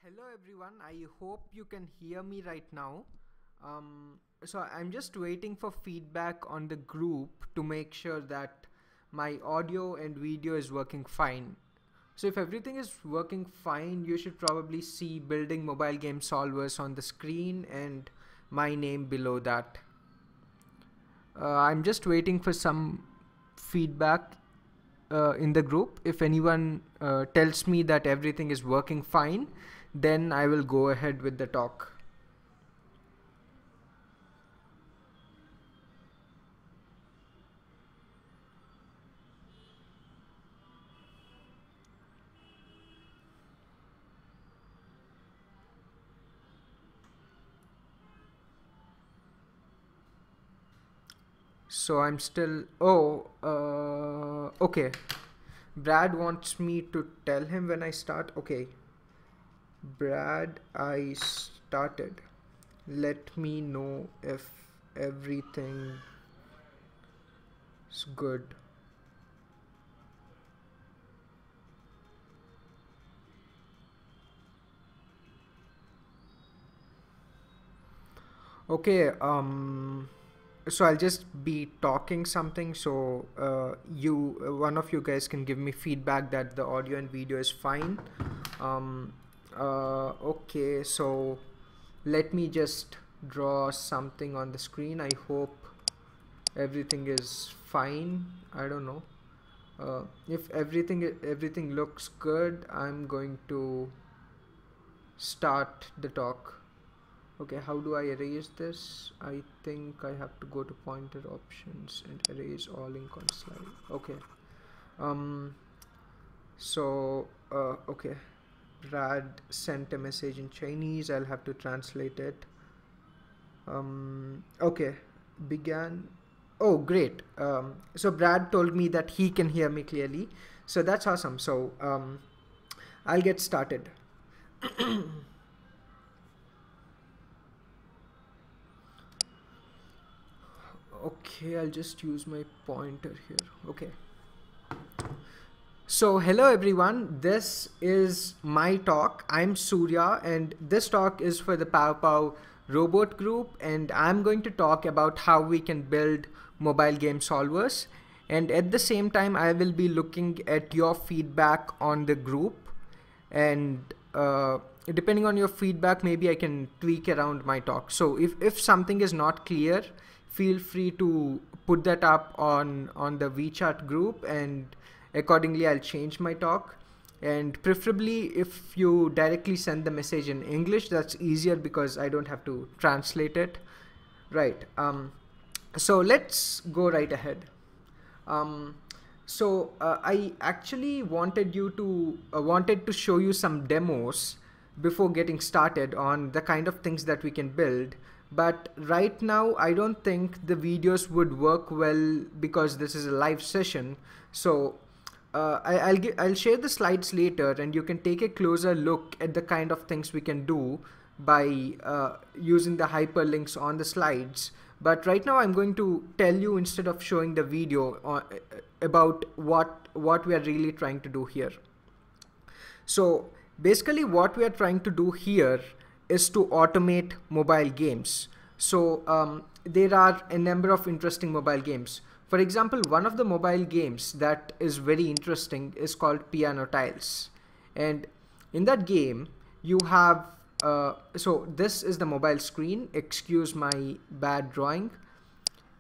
Hello everyone, I hope you can hear me right now. So I'm just waiting for feedback on the group to make sure that my audio and video is working fine. So if everything is working fine, you should probably see building mobile game solvers on the screen and my name below that. I'm just waiting for some feedback in the group. If anyone tells me that everything is working fine, then I will go ahead with the talk. So I'm still, okay. Brad wants me to tell him when I start. Okay. Brad, I started. Let me know if everything is good. Okay, so I'll just be talking something, so one of you guys can give me feedback that the audio and video is fine. Okay, so let me just draw something on the screen. I hope everything is fine. I don't know. If everything looks good, I'm going to start the talk. Okay, how do I erase this? I think I have to go to pointer options and erase all ink on slide. Okay. Okay. Brad sent a message in Chinese. I'll have to translate it. Okay. Began. Oh, great. So Brad told me that he can hear me clearly. So that's awesome. So I'll get started. Okay, I'll just use my pointer here. Okay. So hello everyone, this is my talk. I'm Surya and this talk is for the PowPow robot group, and I'm going to talk about how we can build mobile game solvers, and at the same time I will be looking at your feedback on the group, and depending on your feedback maybe I can tweak around my talk. So if something is not clear, feel free to put that up on the WeChat group, and accordingly I'll change my talk. And preferably if you directly send the message in English, that's easier because I don't have to translate it. Right. So let's go right ahead. I actually wanted to show you some demos before getting started on the kind of things that we can build. But right now I don't think the videos would work well because this is a live session. So I'll share the slides later, and you can take a closer look at the kind of things we can do by using the hyperlinks on the slides. But right now I'm going to tell you, instead of showing the video, about what we are really trying to do here. So basically what we are trying to do here is to automate mobile games. So there are a number of interesting mobile games. For example, one of the mobile games that is very interesting is called Piano Tiles. And in that game, you have, so this is the mobile screen. Excuse my bad drawing.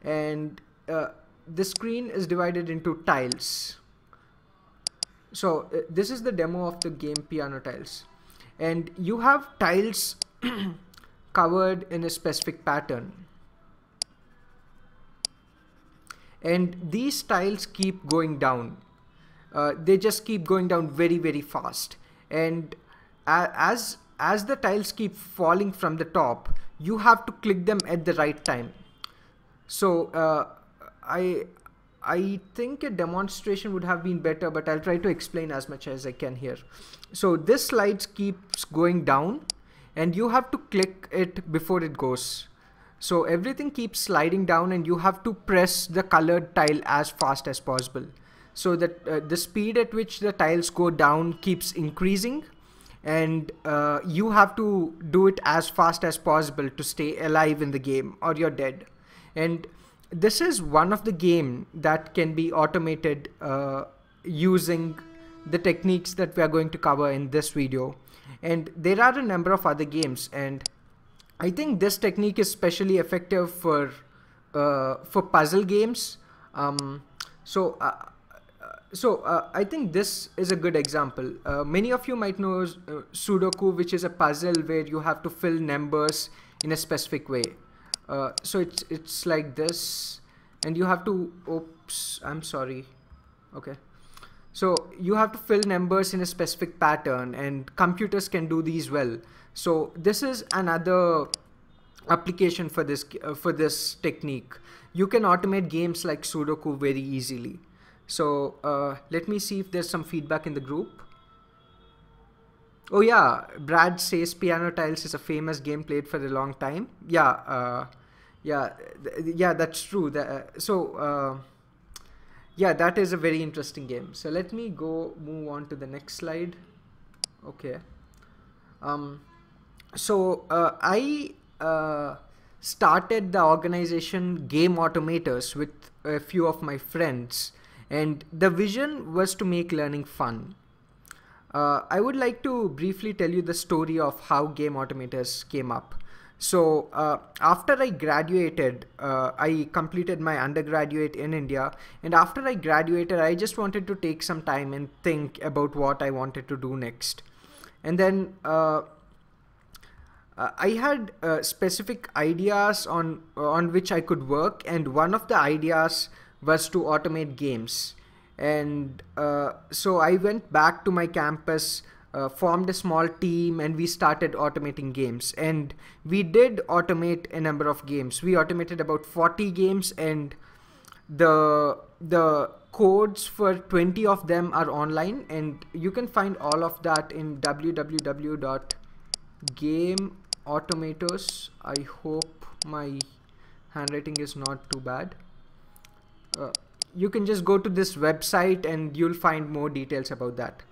And the screen is divided into tiles. So this is the demo of the game Piano Tiles. And you have tiles covered in a specific pattern. And these tiles keep going down. They just keep going down very, very fast. And as the tiles keep falling from the top, you have to click them at the right time. So I think a demonstration would have been better, but I'll try to explain as much as I can here. So this slide keeps going down, and you have to click it before it goes. So everything keeps sliding down, and you have to press the colored tile as fast as possible, so that the speed at which the tiles go down keeps increasing, and you have to do it as fast as possible to stay alive in the game or you're dead. And this is one of the game that can be automated using the techniques that we are going to cover in this video. And there are a number of other games, and I think this technique is especially effective for puzzle games. I think this is a good example. Many of you might know Sudoku, which is a puzzle where you have to fill numbers in a specific way. So it's like this, and you have to, oops, I'm sorry. Okay. So you have to fill numbers in a specific pattern, and computers can do these well. So this is another application for this technique. You can automate games like Sudoku very easily. So let me see if there's some feedback in the group. Oh yeah, Brad says Piano Tiles is a famous game played for a long time. Yeah, yeah, that's true. Yeah, that is a very interesting game. So let me move on to the next slide. Okay. I started the organization Game Automators with a few of my friends, and the vision was to make learning fun. I would like to briefly tell you the story of how Game Automators came up. So after I graduated, I completed my undergraduate in India, and after I graduated, I just wanted to take some time and think about what I wanted to do next. And then I had specific ideas on which I could work, and one of the ideas was to automate games. And so I went back to my campus, formed a small team, and we started automating games. And we did automate a number of games. We automated about 40 games, and the codes for 20 of them are online, and you can find all of that in www.gameautomators. I hope my handwriting is not too bad. You can just go to this website and you'll find more details about that.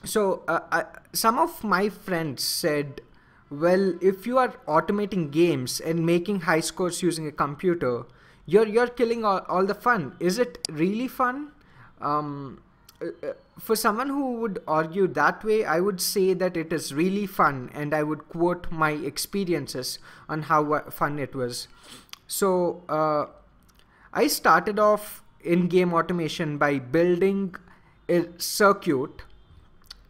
Some of my friends said, well, if you are automating games and making high scores using a computer, you're killing all the fun. Is it really fun? For someone who would argue that way, I would say that it is really fun, and I would quote my experiences on how fun it was. So I started off in game automation by building a circuit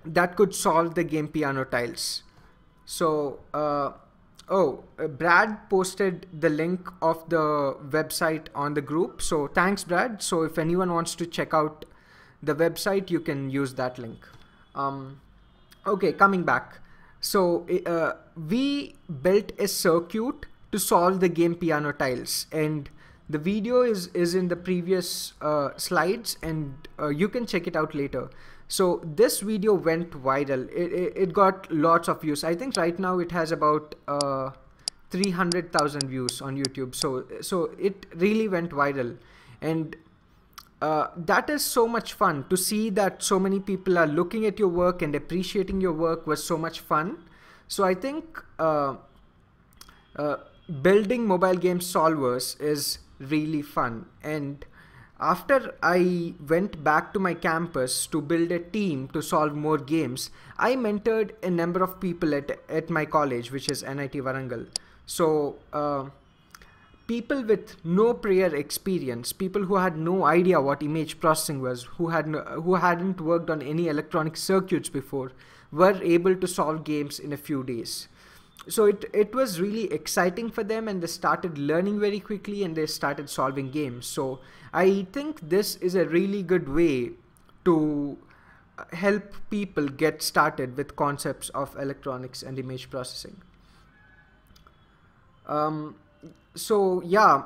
that could solve the game Piano Tiles. So Brad posted the link of the website on the group. So thanks, Brad. So if anyone wants to check out the website, you can use that link. Okay, coming back. So we built a circuit to solve the game Piano Tiles, and the video is in the previous slides, and you can check it out later. So this video went viral. It got lots of views. I think right now it has about 300,000 views on YouTube. So it really went viral, and that is so much fun to see that so many people are looking at your work and appreciating your work was so much fun. So I think building mobile game solvers is really fun. And after I went back to my campus to build a team to solve more games, I mentored a number of people at my college, which is NIT Warangal. So people with no prior experience, people who had no idea what image processing was, who hadn't worked on any electronic circuits before, were able to solve games in a few days. So it was really exciting for them, and they started learning very quickly, and they started solving games. So I think this is a really good way to help people get started with concepts of electronics and image processing. So yeah,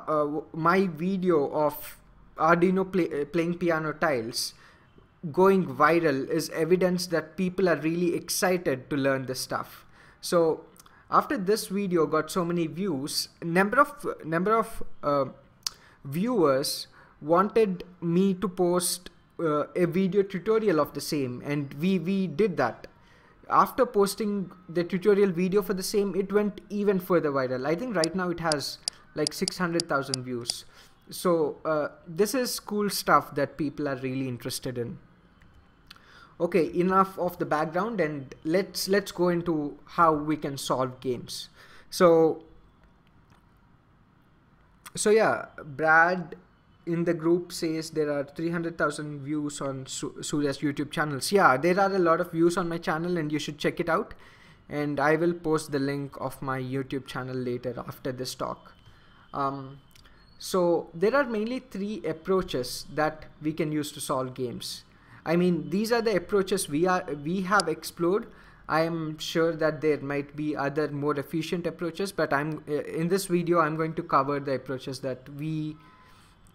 my video of Arduino playing piano tiles going viral is evidence that people are really excited to learn this stuff. So after this video got so many views, number of viewers wanted me to post a video tutorial of the same, and we did that. After posting the tutorial video for the same, it went even further viral. I think right now it has like 600,000 views. So this is cool stuff that people are really interested in. Okay, enough of the background, and let's go into how we can solve games. So yeah, Brad in the group says there are 300,000 views on Surya's YouTube channels. Yeah, there are a lot of views on my channel, and you should check it out. And I will post the link of my YouTube channel later after this talk. So there are mainly 3 approaches that we can use to solve games. I mean, these are the approaches we have explored. I am sure that there might be other more efficient approaches, but in this video I'm going to cover the approaches that we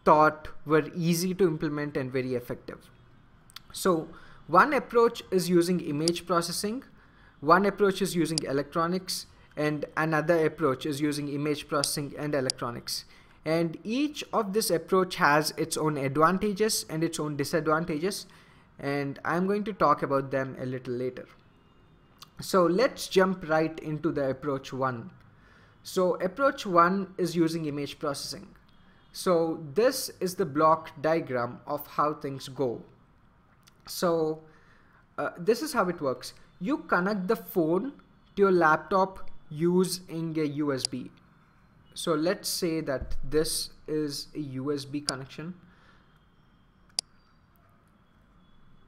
thought were easy to implement and very effective. So one approach is using image processing, one approach is using electronics, and another approach is using image processing and electronics. And each of this approach has its own advantages and its own disadvantages, and I'm going to talk about them a little later. So let's jump right into the approach 1. So approach 1 is using image processing. So this is the block diagram of how things go. So this is how it works. You connect the phone to your laptop using a USB. So let's say that this is a USB connection,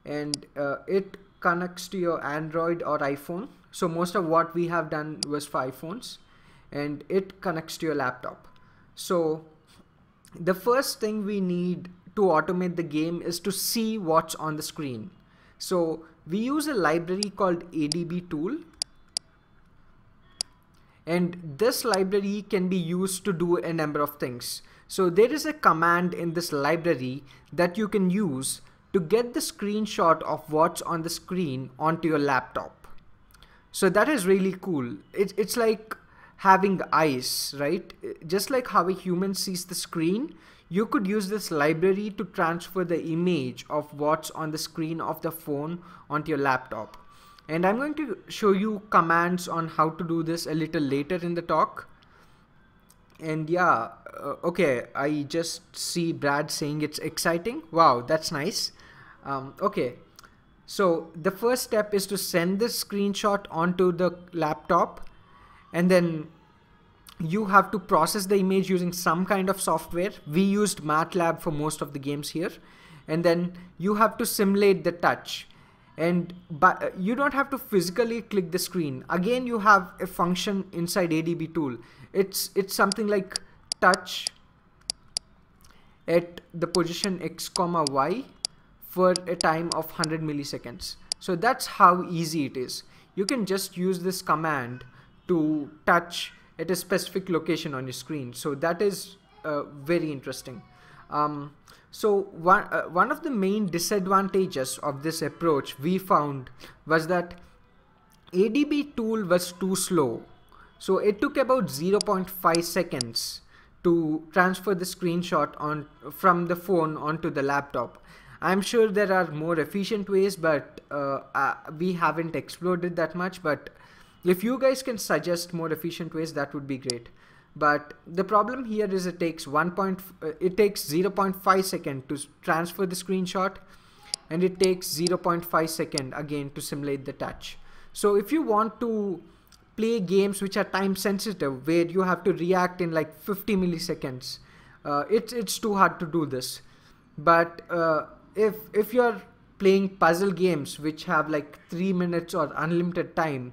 and it connects to your Android or iPhone. So most of what we have done was for iPhones, and it connects to your laptop. So the first thing we need to automate the game is to see what's on the screen. So we use a library called ADB tool, and this library can be used to do a number of things. So there is a command in this library that you can use to get the screenshot of what's on the screen onto your laptop. So that is really cool. It's like having eyes, right? Just like how a human sees the screen, you could use this library to transfer the image of what's on the screen of the phone onto your laptop. And I'm going to show you commands on how to do this a little later in the talk. And yeah, okay, I just see Brad saying it's exciting. Wow, that's nice. Okay, so the first step is to send this screenshot onto the laptop, and then you have to process the image using some kind of software. We used MATLAB for most of the games here. And then you have to simulate the touch, but you don't have to physically click the screen. Again, you have a function inside ADB tool. It's something like touch at the position x, y for a time of 100 milliseconds. So that's how easy it is. You can just use this command to touch at a specific location on your screen. So that is very interesting. So one of the main disadvantages of this approach we found was that ADB tool was too slow. So it took about 0.5 seconds to transfer the screenshot from the phone onto the laptop. I'm sure there are more efficient ways, but we haven't explored it that much. But if you guys can suggest more efficient ways, that would be great. But the problem here is it takes 0.5 second to transfer the screenshot, and it takes 0.5 second again to simulate the touch. So if you want to play games which are time sensitive, where you have to react in like 50 milliseconds, it's too hard to do this. But if you're playing puzzle games which have like 3 minutes or unlimited time,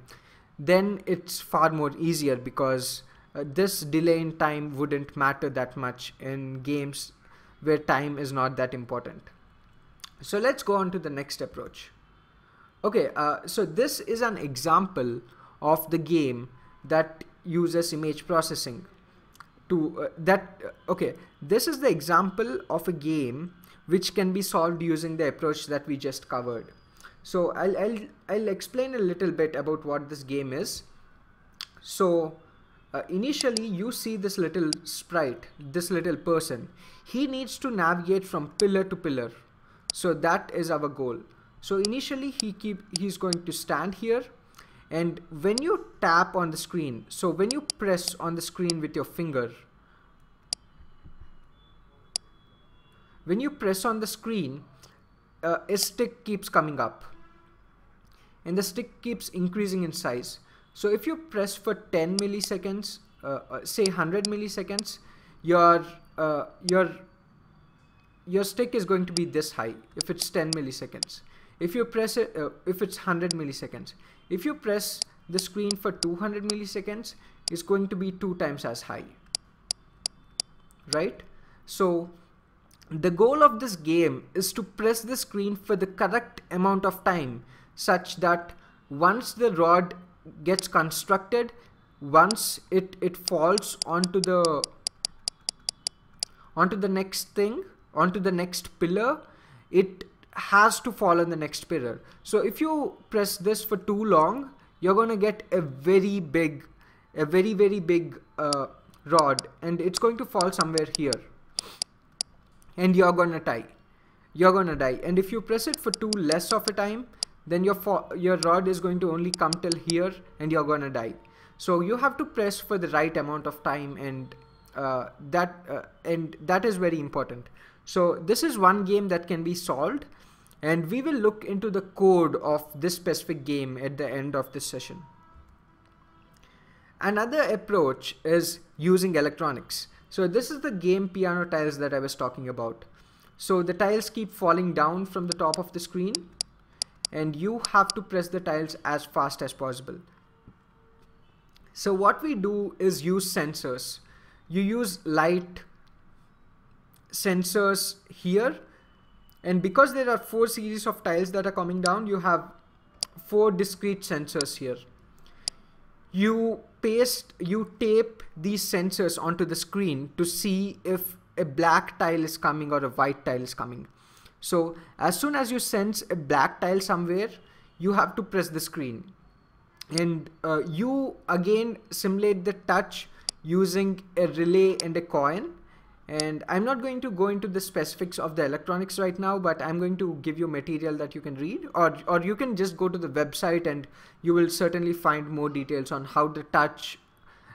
then it's far more easier, because this delay in time wouldn't matter that much in games where time is not that important. So let's go on to the next approach. Okay, so this is an example of the game that uses image processing okay, this is the example of a game which can be solved using the approach that we just covered. So I'll explain a little bit about what this game is. So initially you see this little sprite, this little person. He needs to navigate from pillar to pillar. So that is our goal. So initially he's going to stand here, and when you tap on the screen, so when you press on the screen with your finger, when you press on the screen, a stick keeps coming up and the stick keeps increasing in size. So if you press for 10 milliseconds, say 100 milliseconds, your stick is going to be this high if it's 10 milliseconds. If you press it, if it's 100 milliseconds, if you press the screen for 200 milliseconds, it's going to be 2 times as high, right? So the goal of this game is to press the screen for the correct amount of time, such that once the rod gets constructed, once it falls onto the next thing, onto the next pillar, it has to fall on the next pillar. So if you press this for too long, you're going to get a very big rod, and it's going to fall somewhere here, and you're gonna die. And if you press it for too less of a time, then your rod is going to only come till here, and you're gonna die. So you have to press for the right amount of time, and that is very important. So this is one game that can be solved, and we will look into the code of this specific game at the end of this session. Another approach is using electronics. So this is the game piano tiles that I was talking about. So the tiles keep falling down from the top of the screen, and you have to press the tiles as fast as possible. So what we do is use sensors. You use light sensors here, and because there are 4 series of tiles that are coming down, you have 4 discrete sensors here. You tape these sensors onto the screen to see if a black tile is coming or a white tile is coming. So as soon as you sense a black tile somewhere, you have to press the screen, and you again simulate the touch using a relay and a coin. And I'm not going to go into the specifics of the electronics right now, but I'm going to give you material that you can read, or you can just go to the website and you will certainly find more details on how the touch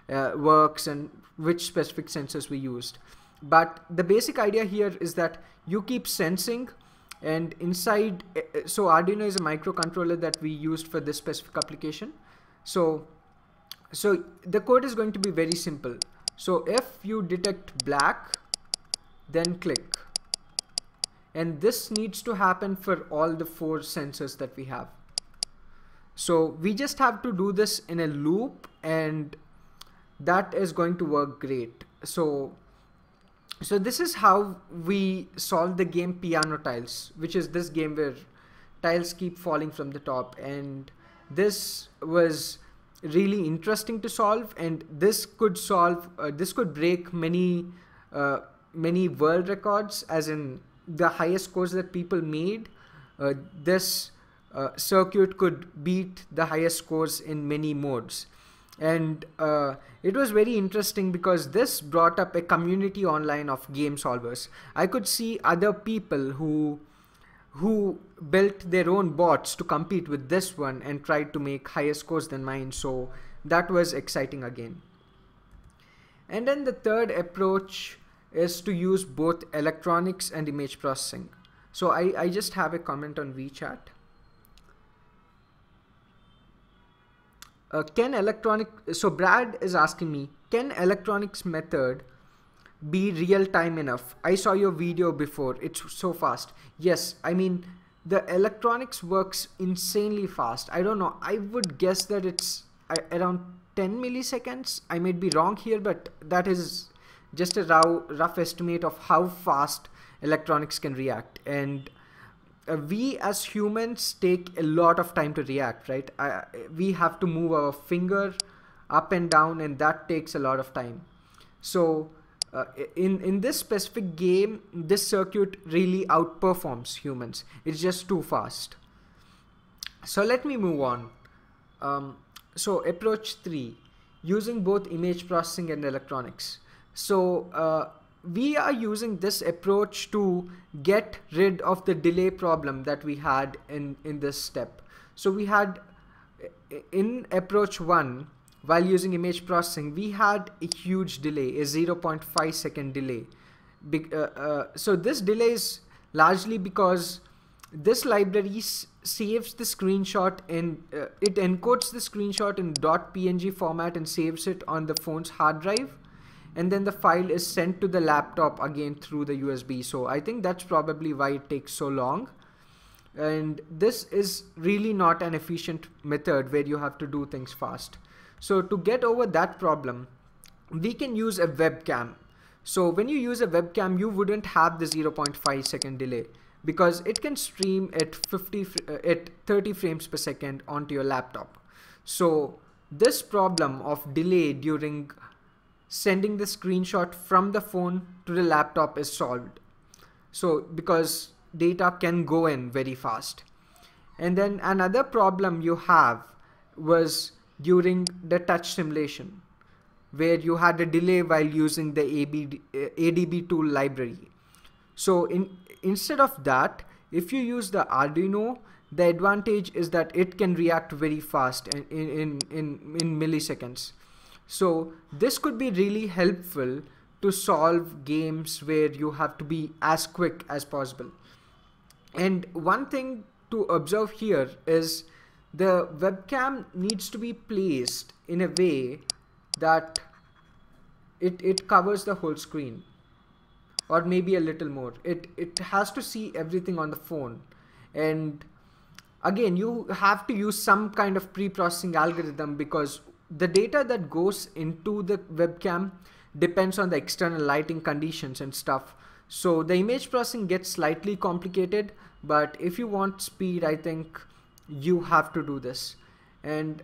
works and which specific sensors we used. But the basic idea here is that you keep sensing, and inside, so Arduino is a microcontroller that we used for this specific application. So the code is going to be very simple. So if you detect black, then click, and this needs to happen for all the 4 sensors that we have. So we just have to do this in a loop, and that is going to work great. So this is how we solve the game Piano Tiles, which is this game where tiles keep falling from the top, and this was really interesting to solve, and this could break many world records, as in the highest scores that people made. This circuit could beat the highest scores in many modes, and it was very interesting because this brought up a community online of game solvers. I could see other people who built their own bots to compete with this one and tried to make higher scores than mine. So that was exciting again. And then the third approach is to use both electronics and image processing. So I just have a comment on WeChat. So Brad is asking me, can electronics method be real time enough? I saw your video before, it's so fast. Yes, I mean, the electronics works insanely fast. I don't know, I would guess that it's around 10 milliseconds. I might be wrong here, but that is just a rough estimate of how fast electronics can react. And we as humans take a lot of time to react, right? We have to move our finger up and down, and that takes a lot of time. So in this specific game, this circuit really outperforms humans. It's just too fast. So let me move on. So approach 3, using both image processing and electronics. So we are using this approach to get rid of the delay problem that we had in this step. So we had in approach 1, while using image processing, we had a huge delay, a 0.5 second delay. So this delay is largely because this library saves the screenshot in, it encodes the screenshot in .png format and saves it on the phone's hard drive. And then the file is sent to the laptop again through the USB. So I think that's probably why it takes so long. And this is really not an efficient method where you have to do things fast. So to get over that problem, we can use a webcam. So when you use a webcam, you wouldn't have the 0.5 second delay because it can stream at 30 frames per second onto your laptop. So this problem of delay during sending the screenshot from the phone to the laptop is solved. So because data can go in very fast. And then another problem you have was during the touch simulation, where you had a delay while using the ADB tool library. So instead of that, if you use the Arduino, the advantage is that it can react very fast in milliseconds. So this could be really helpful to solve games where you have to be as quick as possible. And one thing to observe here is the webcam needs to be placed in a way that it covers the whole screen, or maybe a little more. It has to see everything on the phone. And again, you have to use some kind of pre-processing algorithm because the data that goes into the webcam depends on the external lighting conditions and stuff. So the image processing gets slightly complicated, but if you want speed, I think you have to do this. And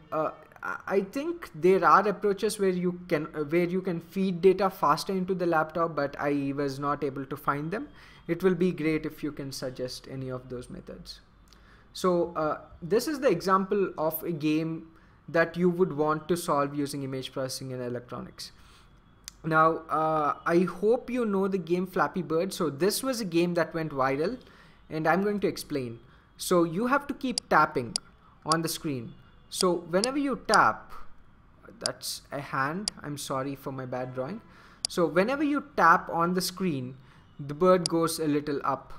I think there are approaches where you can feed data faster into the laptop, but I was not able to find them. It will be great if you can suggest any of those methods. So this is the example of a game that you would want to solve using image processing in electronics. Now, I hope you know the game Flappy Bird. So this was a game that went viral, and I'm going to explain. So you have to keep tapping on the screen. So whenever you tap, that's a hand, I'm sorry for my bad drawing. So whenever you tap on the screen, the bird goes a little up.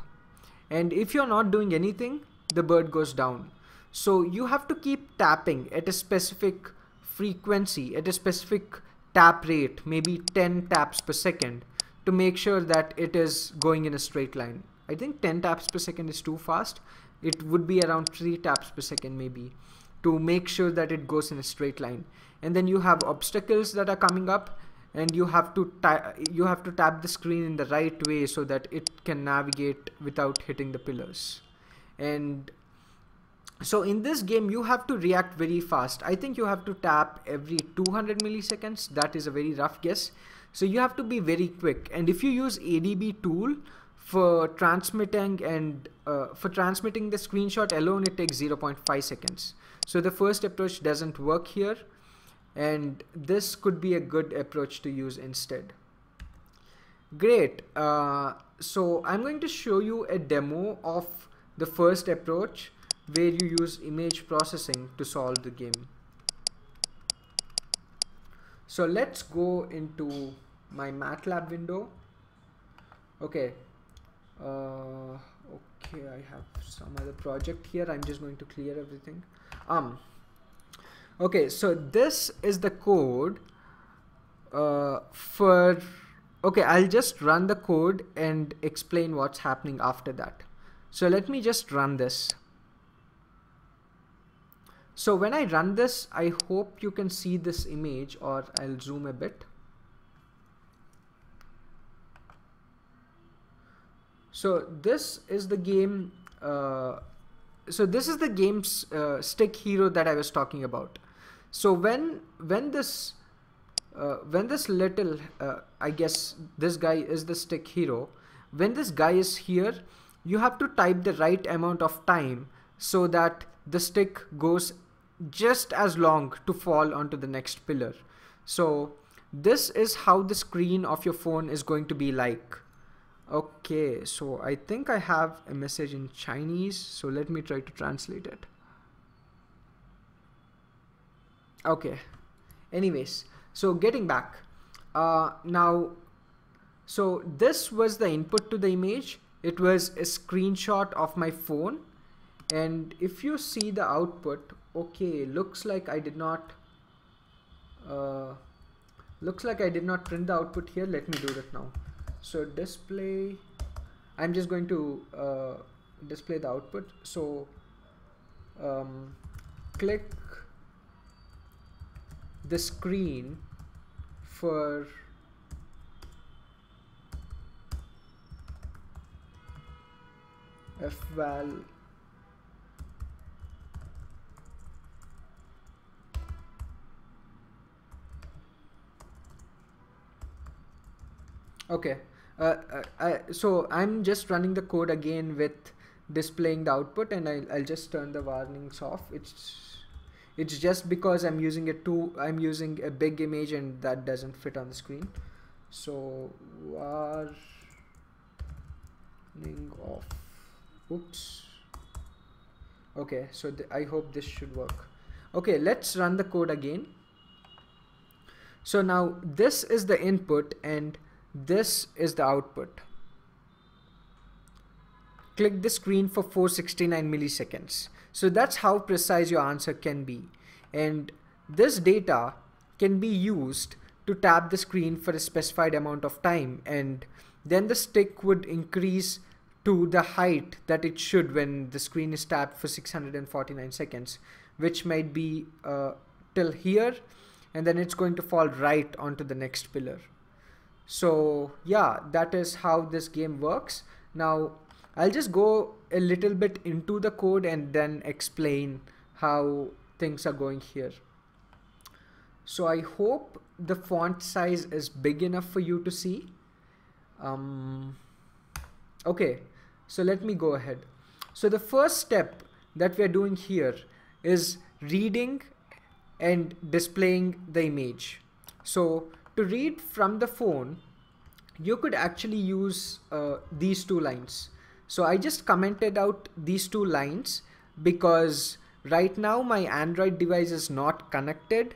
And if you're not doing anything, the bird goes down. So you have to keep tapping at a specific frequency, at a specific tap rate, maybe 10 taps per second, to make sure that it is going in a straight line. I think 10 taps per second is too fast. It would be around 3 taps per second maybe, to make sure that it goes in a straight line. And then you have obstacles that are coming up, and you have to tap the screen in the right way so that it can navigate without hitting the pillars. And so in this game, you have to react very fast. I think you have to tap every 200 milliseconds. That is a very rough guess. So you have to be very quick. And if you use ADB tool for transmitting and the screenshot alone, it takes 0.5 seconds. So the first approach doesn't work here, and this could be a good approach to use instead. Great. So I'm going to show you a demo of the first approach, where you use image processing to solve the game. So let's go into my MATLAB window. Okay. Okay, I have some other project here. I'm just going to clear everything. Okay, so this is the code okay, I'll just run the code and explain what's happening after that. So let me just run this. So when I run this, I hope you can see this image, or I'll zoom a bit. So this is the game. So this is the game's stick hero that I was talking about. So when this little, I guess this guy is the stick hero. When this guy is here, you have to type the right amount of time so that the stick goes just as long to fall onto the next pillar. So this is how the screen of your phone is going to be like. Okay, so I think I have a message in Chinese, so let me try to translate it. Okay, anyways, so getting back, now, so this was the input to the image. It was a screenshot of my phone, and if you see the output, okay, looks like I did not print the output here. Let me do that now. So display, I'm just going to display the output. So click the screen for fval okay. So I'm just running the code again with displaying the output, and I'll just turn the warnings off. It's just because I'm using a big image and that doesn't fit on the screen. So warning off. Oops. Okay, so I hope this should work. Okay, let's run the code again. So now this is the input and this is the output. Click the screen for 469 milliseconds. So that's how precise your answer can be. And this data can be used to tap the screen for a specified amount of time, and then the stick would increase to the height that it should when the screen is tapped for 649 seconds, which might be till here, and then it's going to fall right onto the next pillar. So yeah, that is how this game works. Now I'll just go a little bit into the code and then explain how things are going here. So I hope the font size is big enough for you to see. Okay, so let me go ahead. So the first step that we're doing here is reading and displaying the image. So to read from the phone, you could actually use these two lines. So I just commented out these two lines because right now my Android device is not connected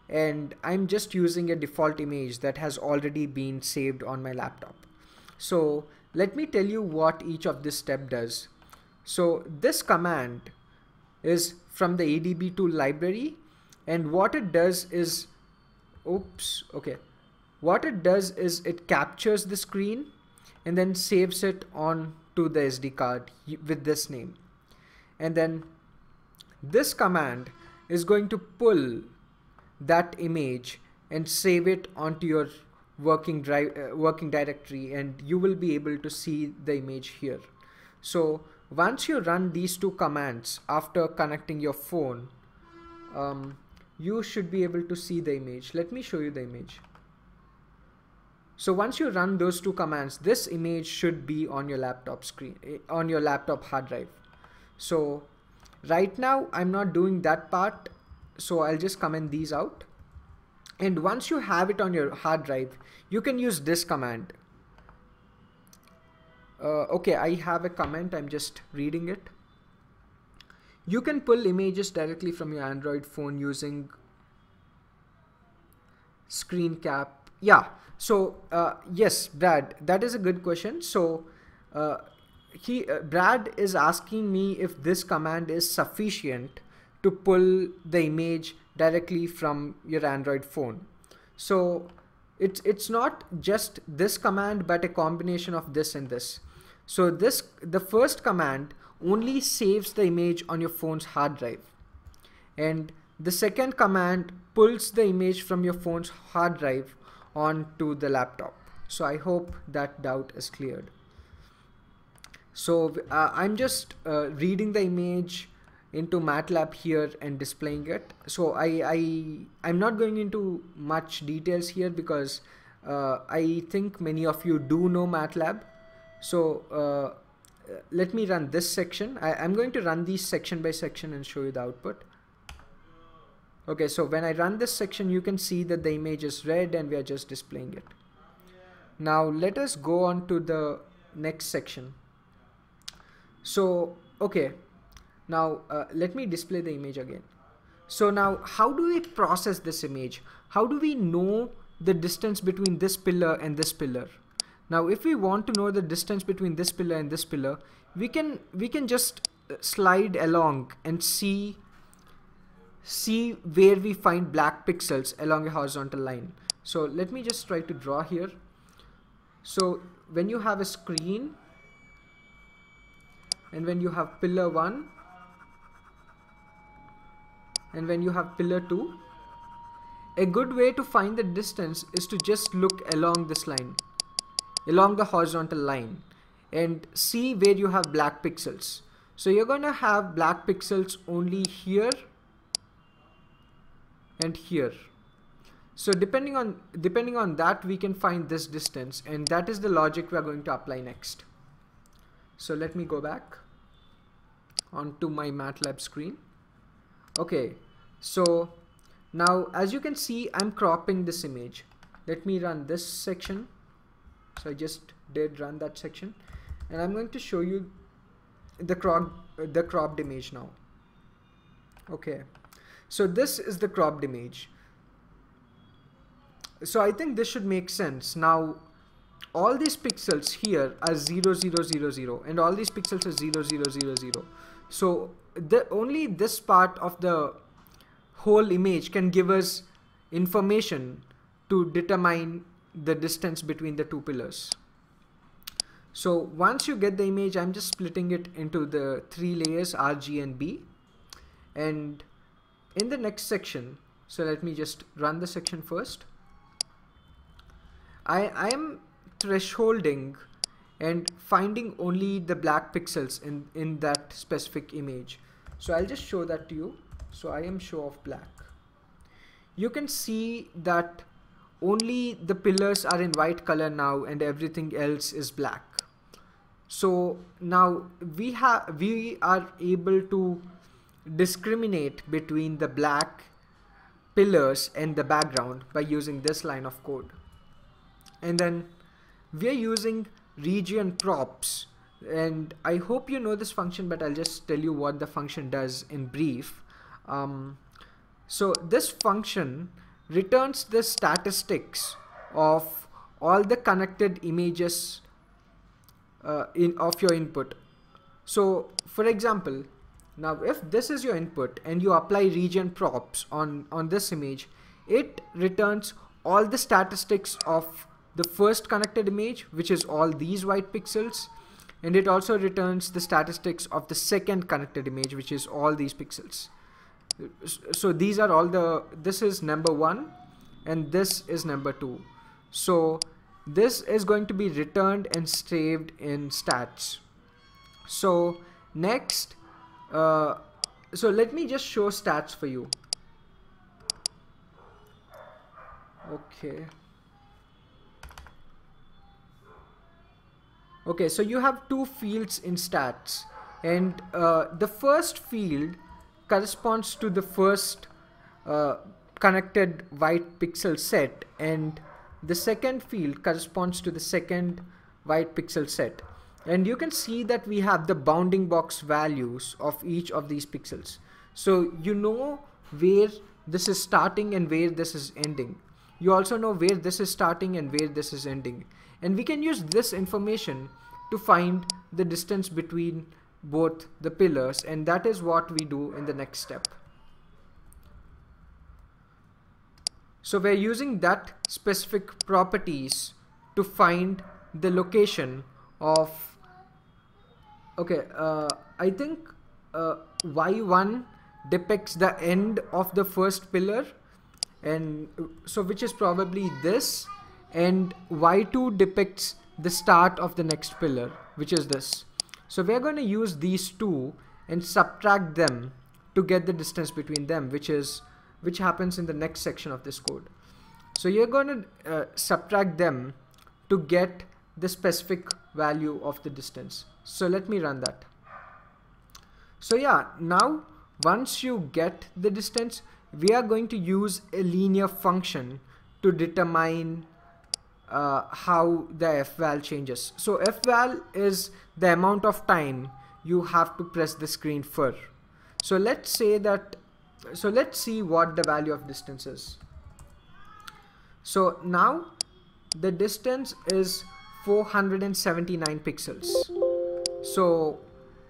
and I'm just using a default image that has already been saved on my laptop. So let me tell you what each of this step does. So this command is from the ADB tool library, and what it does is, what it does is it captures the screen and then saves it on to the SD card with this name. And then this command is going to pull that image and save it onto your working directory, and you will be able to see the image here. So once you run these two commands after connecting your phone, you should be able to see the image. Let me show you the image. So once you run those two commands, this image should be on your laptop screen, on your laptop hard drive. So right now I'm not doing that part, so I'll just comment these out. And once you have it on your hard drive, you can use this command. Okay, I have a comment, I'm just reading it. You can pull images directly from your Android phone using screen cap. Yeah, so yes, Brad, that is a good question. So Brad is asking me if this command is sufficient to pull the image directly from your Android phone. So it's not just this command, but a combination of this and this. So the first command only saves the image on your phone's hard drive, and the second command pulls the image from your phone's hard drive onto the laptop. So I hope that doubt is cleared. So I'm just reading the image into MATLAB here and displaying it. So I'm not going into much details here because I think many of you do know MATLAB. So let me run this section. I'm going to run these section by section and show you the output. Okay, so when I run this section, you can see that the image is red and we are just displaying it. Now let us go on to the next section. So, okay, now let me display the image again. So now how do we process this image? How do we know the distance between this pillar and this pillar? Now if we want to know the distance between this pillar and this pillar, we can just slide along and see where we find black pixels along a horizontal line. So let me just try to draw here. So when you have a screen and when you have pillar 1 and when you have pillar 2, a good way to find the distance is to just look along this line, along the horizontal line, and see where you have black pixels. So you're going to have black pixels only here and here. So depending on that, we can find this distance, and that is the logic we are going to apply next. So let me go back onto my MATLAB screen. Okay, so now as you can see, I'm cropping this image. Let me run this section. So I just did run that section, and I'm going to show you the cropped image now. Okay, so this is the cropped image. So I think this should make sense. Now all these pixels here are 0, 0, 0, 0, and all these pixels are 0, 0, 0, 0. So only this part of the whole image can give us information to determine the distance between the two pillars. So once you get the image, I'm just splitting it into the 3 layers, R, G, and B. And in the next section, so let me just run the section first. I am thresholding and finding only the black pixels in that specific image. So I'll just show that to you. So I am show of black. You can see that only the pillars are in white color now and everything else is black. So now we are able to discriminate between the black pillars and the background by using this line of code. And then we are using region props, and I hope you know this function, but I'll just tell you what the function does in brief. So this function returns the statistics of all the connected images of your input. So for example, now if this is your input and you apply region props on this image, it returns all the statistics of the first connected image, which is all these white pixels, and it also returns the statistics of the second connected image, which is all these pixels. So these are all this is number 1 and this is number 2. So this is going to be returned and saved in stats. So next, so let me just show stats for you. Okay. Okay, so you have 2 fields in stats, and the first field corresponds to the first connected white pixel set, and the second field corresponds to the second white pixel set. And you can see that we have the bounding box values of each of these pixels. So you know where this is starting and where this is ending. You also know where this is starting and where this is ending. And we can use this information to find the distance between both the pillars, and that is what we do in the next step. So we're using that specific properties to find the location of, okay, I think y1 depicts the end of the first pillar, and so which is probably this, and y2 depicts the start of the next pillar, which is this. So we're going to use these two and subtract them to get the distance between them, which happens in the next section of this code. So you're going to subtract them to get the specific value of the distance. So let me run that. So yeah, now once you get the distance, we are going to use a linear function to determine how the fval changes. So fval is the amount of time you have to press the screen for. So let's say that, so let's see what the value of distance is. So now the distance is 479 pixels. So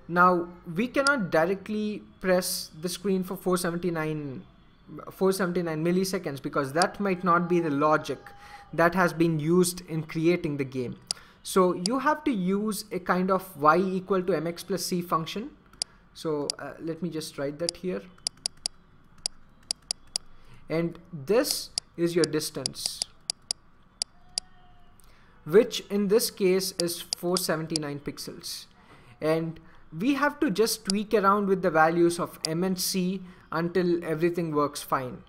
now we cannot directly press the screen for 479 milliseconds, because that might not be the logic that has been used in creating the game. So you have to use a kind of y equal to mx plus c function. So let me just write that here. And this is your distance, which in this case is 479 pixels. And we have to just tweak around with the values of m and c until everything works fine.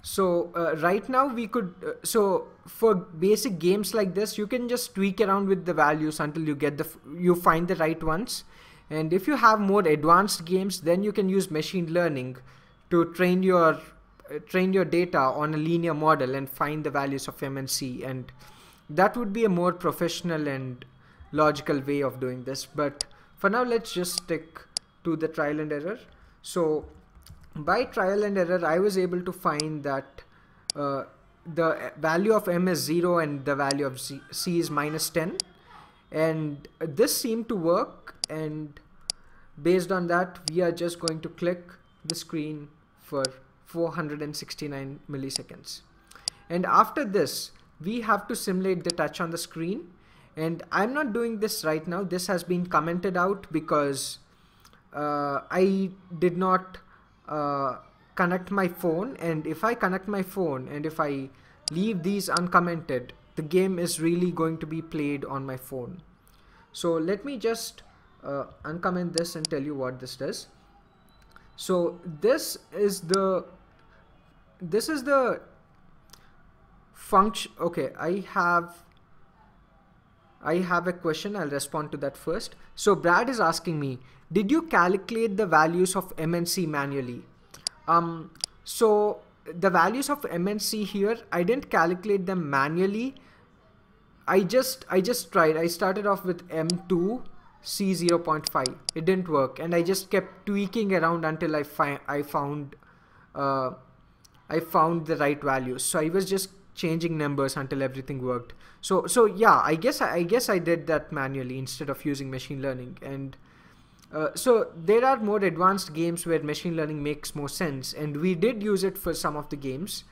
So right now we could, so for basic games like this, you can just tweak around with the values until you get you find the right ones. And if you have more advanced games, then you can use machine learning to train your data on a linear model and find the values of m and c, and that would be a more professional and logical way of doing this. But for now, let's just stick to the trial and error. So by trial and error, I was able to find that the value of m is 0 and the value of c is -10, and this seemed to work. And based on that, we are just going to click the screen for 469 milliseconds. And after this, we have to simulate the touch on the screen. And I'm not doing this right now. This has been commented out because I did not connect my phone. And if I connect my phone and if I leave these uncommented, the game is really going to be played on my phone. So let me just uncomment this and tell you what this does. So this is the function. Okay, I have a question. I'll respond to that first. So Brad is asking me, did you calculate the values of m and c manually? So the values of m and c here, I didn't calculate them manually. I just tried. I started off with m2, c 0.5. It didn't work, and I just kept tweaking around until I found the right values. So I was just changing numbers until everything worked. So yeah, I guess I did that manually instead of using machine learning. And so there are more advanced games where machine learning makes more sense, and we did use it for some of the games.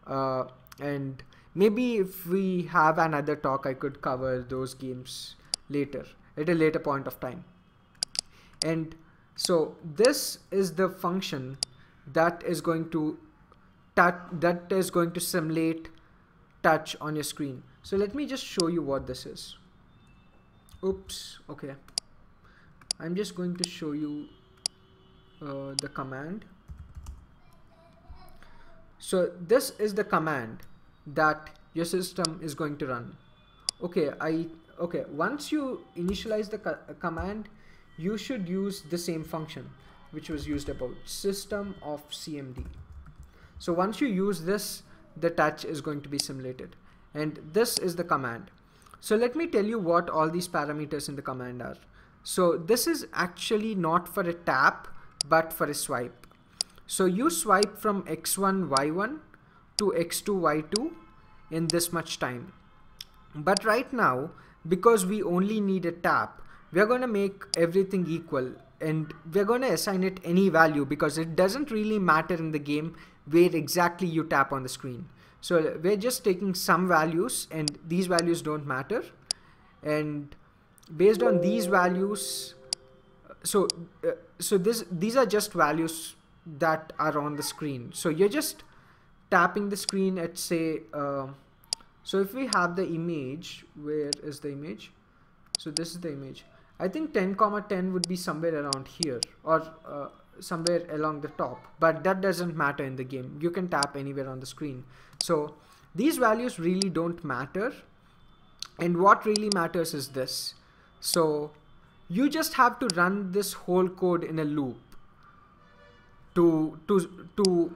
And maybe if we have another talk, I could cover those games later, at a later point of time. And so this is the function that is going to simulate touch on your screen. So let me just show you what this is. Oops, okay. I'm just going to show you the command. So this is the command that your system is going to run. Okay, once you initialize the command, you should use the same function which was used above, system of cmd. So once you use this, the touch is going to be simulated, and this is the command. So let me tell you what all these parameters in the command are. So this is actually not for a tap, but for a swipe. So you swipe from x1 y1 to x2 y2 in this much time. But right now, because we only need a tap, we're going to make everything equal, and we're going to assign it any value, because it doesn't really matter in the game where exactly you tap on the screen. So we're just taking some values, and these values don't matter. And based on these values, these are just values that are on the screen. So you're just tapping the screen at, say, so if we have the image, where is the image? So this is the image. I think 10,10 would be somewhere around here, or somewhere along the top, but that doesn't matter in the game. You can tap anywhere on the screen. So these values really don't matter, and what really matters is this. So you just have to run this whole code in a loop to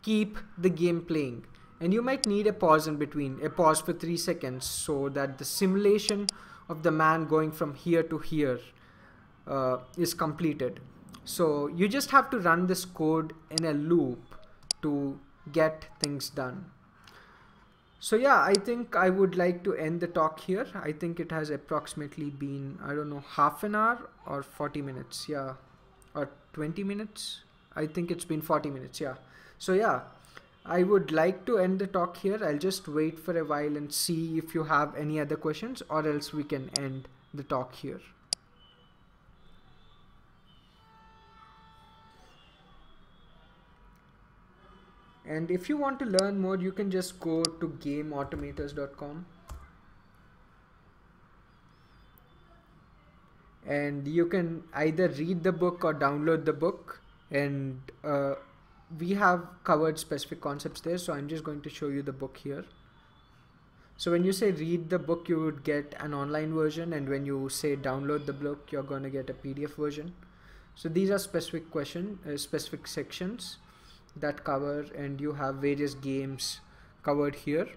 keep the game playing. And you might need a pause in between, a pause for 3 seconds, so that the simulation of the man going from here to here is completed. So you just have to run this code in a loop to get things done. So yeah, I think I would like to end the talk here. I think it has approximately been, I don't know, half an hour or 40 minutes. Yeah, or 20 minutes. I think it's been 40 minutes. Yeah. So yeah, I would like to end the talk here. I'll just wait for a while and see if you have any other questions, or else we can end the talk here. And if you want to learn more, you can just go to gameautomators.com and you can either read the book or download the book, and we have covered specific concepts there. So I'm just going to show you the book here. So when you say read the book, you would get an online version, and when you say download the book, you're going to get a PDF version. So these are specific specific sections that cover, and you have various games covered here.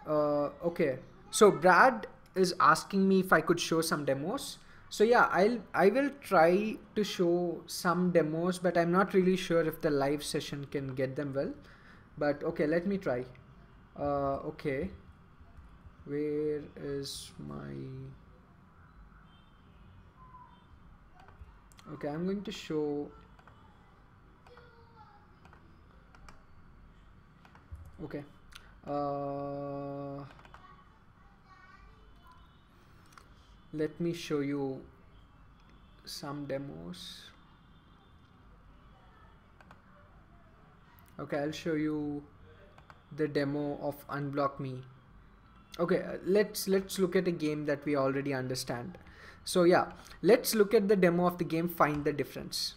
Okay, so Brad is asking me if I could show some demos. So yeah, I will try to show some demos, but I'm not really sure if the live session can get them well. But okay, let me try. Okay, where is my... Okay, I'm going to show... Okay, let me show you some demos. Okay, I'll show you the demo of Unblock Me. Okay, let's look at a game that we already understand. So yeah, let's look at the demo of the game Find the Difference.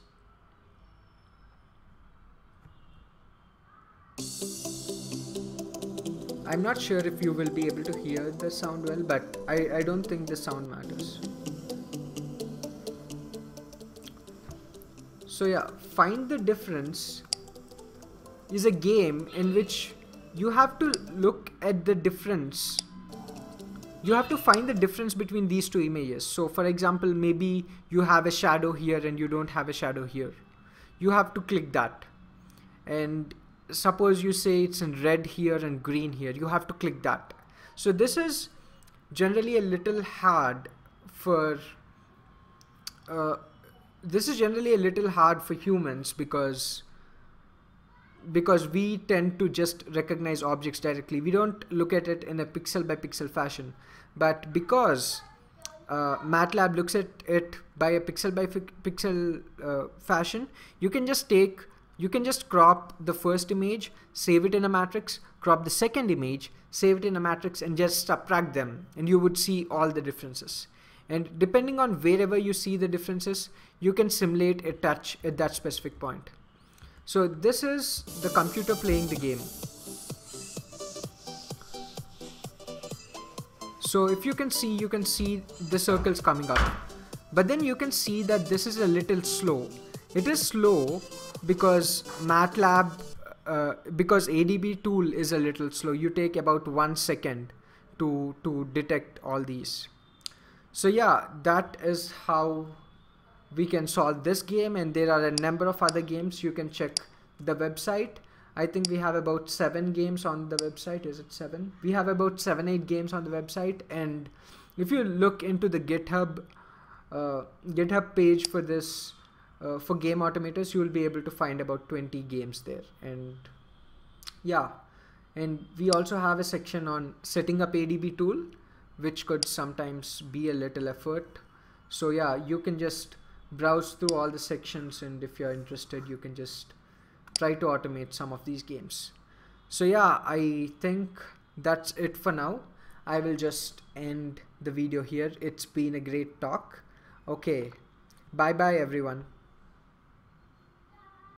I'm not sure if you will be able to hear the sound well, but I don't think the sound matters. So yeah, Find the Difference is a game in which you have to look at the difference. You have to find the difference between these two images. So for example, maybe you have a shadow here and you don't have a shadow here. You have to click that. And suppose you say it's in red here and green here, you have to click that. So this is generally a little hard for humans because we tend to just recognize objects directly. We don't look at it in a pixel by pixel fashion. But because MATLAB looks at it by a pixel by pixel fashion, you can just crop the first image, save it in a matrix, crop the second image, save it in a matrix, and just subtract them, and you would see all the differences. And depending on wherever you see the differences, you can simulate a touch at that specific point. So this is the computer playing the game. So if you can see the circles coming up. But then you can see that this is a little slow. It is slow because MATLAB, because ADB tool is a little slow. You take about 1 second to detect all these. So yeah, that is how we can solve this game, and there are a number of other games. You can check the website. I think we have about 7 games on the website. Is it 7? We have about 7-8 games on the website, and if you look into the GitHub page for this for Game Automators, you will be able to find about 20 games there. And yeah, and we also have a section on setting up ADB tool, which could sometimes be a little effort. So yeah, you can just browse through all the sections, and if you're interested, you can just try to automate some of these games. So yeah, I think that's it for now. I will just end the video here. It's been a great talk. Okay, bye bye everyone.